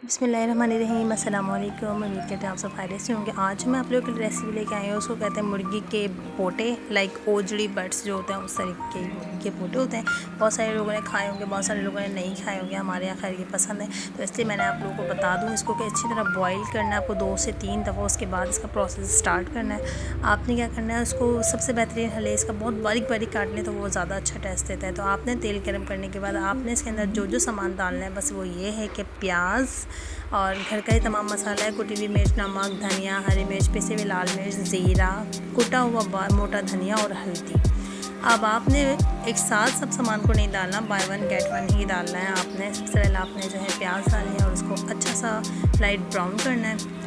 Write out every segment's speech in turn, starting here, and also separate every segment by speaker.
Speaker 1: बिस्मिल्लाहिर्रहमानिर्रहीम, अस्सलाम वालेकुम। उम्मीद करते हैं आप सब खैरियत से होंगे। आज मैं आप लोगों के लिए रेसिपी लेके आई हूँ। उसको कहते हैं मुर्गी के पोटे, लाइक ओजड़ी बर्ड्स जो होते हैं उस तरीके के पोटे होते हैं। बहुत सारे लोगों ने खाए होंगे, बहुत सारे लोगों ने नहीं खाए होंगे। हमारे यहाँ खैर ये पसंद है, तो इसलिए मैंने आप लोगों को बता दूँ इसको कि अच्छी तरह बॉयल करना है आपको 2 से 3 दफ़ा। उसके बाद इसका प्रोसेस स्टार्ट करना है। आपने क्या करना है, उसको सबसे बेहतरीन हले इसका बहुत बारीक बारीक काट लें तो वो ज़्यादा अच्छा टेस्ट देता है। तो आपने तेल गर्म करने के बाद आपने इसके अंदर जो जो सामान डालना है बस वो ये है कि प्याज और घर का ही तमाम मसाला है, कुटी हुई मिर्च, नमक, धनिया, हरी मिर्च, पिसे हुए लाल मिर्च, ज़ीरा, कुटा हुआ मोटा धनिया और हल्दी। अब आपने एक साथ सब सामान को नहीं डालना, बाय वन गेट वन ही डालना है। आपने सबसे पहले आपने जो है प्याज डालनी है और उसको अच्छा सा लाइट ब्राउन करना है।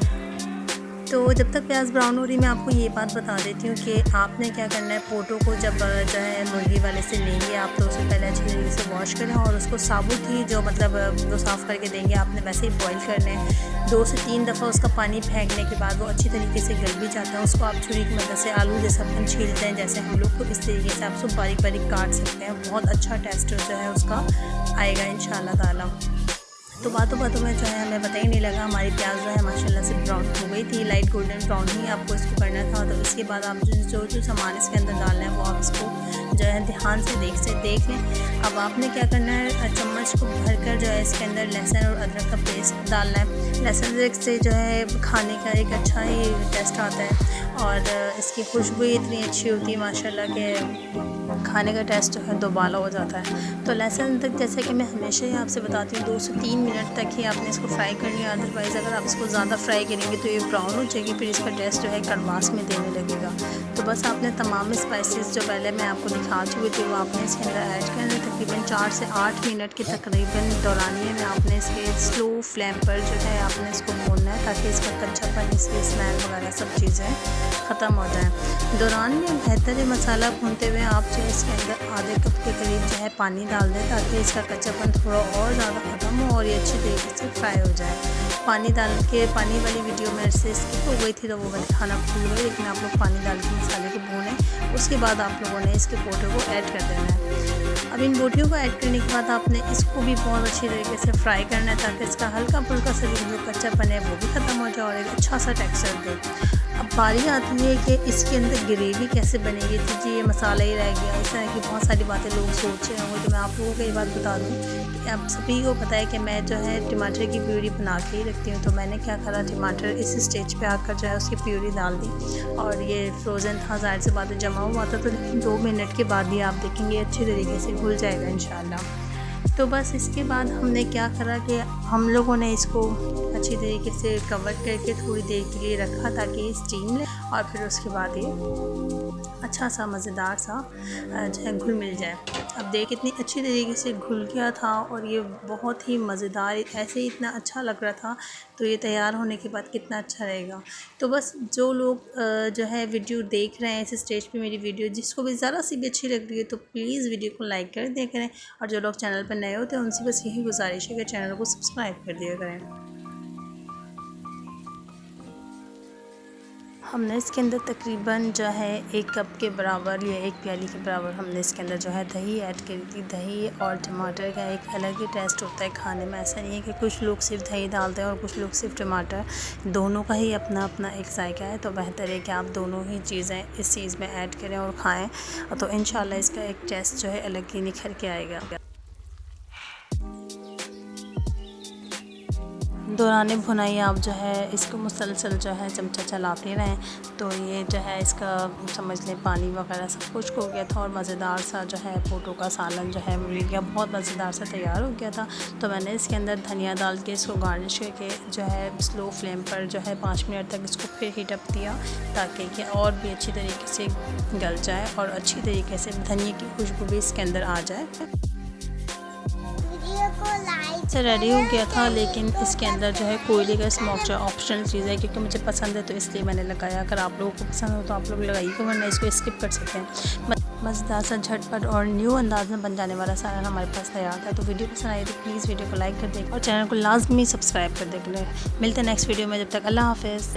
Speaker 1: तो जब तक प्याज ब्राउन हो रही, मैं आपको ये बात बता देती हूँ कि आपने क्या करना है। पोटो को जब जो है मुर्गी वाले से लेंगे आप, तो उससे पहले अच्छी तरीके से वॉश करें और उसको साबुत ही जो मतलब वो साफ़ करके देंगे आपने वैसे ही बॉईल करना है। 2 से 3 दफ़ा उसका पानी फेंकने के बाद वो अच्छी तरीके से गल भी जाता है। उसको आप छुरी की मदद से आलू जैसा अपन छीलते हैं जैसे हम लोग को, इस तरीके से आप उसको बारीक बारीक काट सकते हैं। बहुत अच्छा टेस्ट जो है उसका आएगा इंशाल्लाह ताला। तो बातों में जो है हमें पता ही नहीं लगा, हमारी प्याज जो है माशाल्लाह से ब्राउन हो गई थी। लाइट गोल्डन ब्राउन ही आपको इसको करना था। तो इसके बाद आप जो सामान इसके अंदर डालना है वो आप इसको जो है ध्यान से देख लें। अब आपने क्या करना है, चम्मच को भरकर जो है इसके अंदर लहसुन और अदरक का पेस्ट डालना है। लहसुन से जो है खाने का एक अच्छा ही टेस्ट आता है और इसकी खुशबू इतनी अच्छी होती है माशाल्लाह के खाने का टेस्ट जो है दोबाला हो जाता है। तो लहसुन तक जैसे कि मैं हमेशा ही आपसे बताती हूँ 2 से 3 मिनट तक ही आपने इसको फ्राई करनी है। अदरवाइज़ अगर आप इसको ज़्यादा फ्राई करेंगे तो ये ब्राउन हो जाएगी, फिर इसका टेस्ट जो है कड़वास में देने लगेगा। तो बस आपने तमाम स्पाइसेस जो पहले मैं आपको दिखा चुकी थी वो आपने इसके अंदर ऐड करना है। तकरीबन 4 से 8 मिनट के तकरीबन दौरानिए में आपने इसके स्लो फ्लेम पर जो है आपने इसको भूनना है ताकि इसका कच्चापन, इसकी स्मेल वगैरह सब चीज़ें ख़त्म हो जाए। दौरान में बेहतर है मसाला भूनते हुए आप जो इसके अंदर आधे कप के करीब जो है पानी डाल दें ताकि इसका कच्चापन थोड़ा और ज़्यादा ख़त्म हो और ये अच्छी तरीके से फ्राई हो जाए। पानी डाल के, पानी वाली वीडियो मेरे से स्किप हो गई थी तो वो मैं दिखाना भूल गई, लेकिन आप लोग पानी डाल के मसाले को भूनें। उसके बाद आप लोगों ने इसके पोटो को ऐड कर देना है। अब इन बोटियों को ऐड करने के बाद आपने इसको भी बहुत अच्छी तरीके से फ्राई करना है ताकि इसका हल्का फुल्का सा जो कच्चापन है वो भी ख़त्म हो जाए और एक अच्छा सा टेक्सचर दे। अब बारी आती है कि इसके अंदर ग्रेवी कैसे बनेगी। तो जी ये मसाला ही रह गया, इस तरह की बहुत सारी बातें लोग सोच रहे होंगे। तो मैं आप लोगों को ये बात बता दूं कि आप सभी को पता है कि मैं जो है टमाटर की प्यूरी बना के ही रखती हूँ। तो मैंने क्या करा, टमाटर इस स्टेज पे आकर जो है उसकी प्यूरी डाल दी और ये फ्रोज़न था, ज़ाहिर सी बात है जमा हुआ था। तो लेकिन 2 मिनट के बाद ही आप देखेंगे अच्छी तरीके से घुल जाएगा इंशाल्लाह। तो बस इसके बाद हमने क्या करा कि हम लोगों ने इसको अच्छी तरीके से कवर करके थोड़ी देर के लिए रखा ताकि ये स्टीम ले और फिर उसके बाद ये अच्छा सा मज़ेदार सा जो है घुल मिल जाए। अब देख कितनी अच्छी तरीके से घुल गया था और ये बहुत ही मज़ेदार, ऐसे ही इतना अच्छा लग रहा था। तो ये तैयार होने के बाद कितना अच्छा रहेगा। तो बस जो लोग जो है वीडियो देख रहे हैं इस स्टेज पे मेरी वीडियो, जिसको भी ज़रा सी भी अच्छी लग रही है तो प्लीज़ वीडियो को लाइक कर दिया करें। और जो लोग चैनल पर नए होते हैं उनसे बस यही गुजारिश है कि चैनल को सब्सक्राइब कर दिया करें। हमने इसके अंदर तकरीबन जो है 1 कप के बराबर या 1 प्याली के बराबर हमने इसके अंदर जो है दही ऐड करी थी। दही और टमाटर का एक अलग ही टेस्ट होता है खाने में। ऐसा नहीं है कि कुछ लोग सिर्फ दही डालते हैं और कुछ लोग सिर्फ टमाटर, दोनों का ही अपना अपना एक जायका है। तो बेहतर है कि आप दोनों ही चीज़ें इस चीज़ में ऐड करें और खाएँ, तो इंशाल्लाह इसका एक टेस्ट जो है अलग ही निखर के आएगा। दौरान भुनाई आप जो है इसको मुसलसल जो है चमचा चलाते रहें। तो ये जो है इसका समझ लें पानी वगैरह सब कुछ हो गया था और मज़ेदार सा जो है पोटो का सालन जो है मिल गया, बहुत मज़ेदार सा तैयार हो गया था। तो मैंने इसके अंदर धनिया डाल के इसको गार्निश करके जो है स्लो फ्लेम पर जो है 5 मिनट तक इसको फिर हीट अप दिया ताकि कि और भी अच्छी तरीके से गल जाए और अच्छी तरीके से धनिया की खुशबू भी इसके अंदर आ जाए। से रेडी हो गया था, लेकिन इसके अंदर जो है कोयले का स्मोक जो ऑप्शनल चीज़ है क्योंकि मुझे पसंद है तो इसलिए मैंने लगाया। अगर आप लोगों को पसंद हो तो आप लोग लगाइएगा, वरना इसको स्किप कर सकते हैं। मज़ेदार सा झटपट और न्यू अंदाज में बन जाने वाला सालन हमारे पास तैयार था। तो वीडियो पसंद आई तो प्लीज़ वीडियो को लाइक कर दें और चैनल को लाजमी सब्सक्राइब कर दें। मिलते हैं नेक्स्ट वीडियो में, जब तक अल्लाह हाफ़िज़।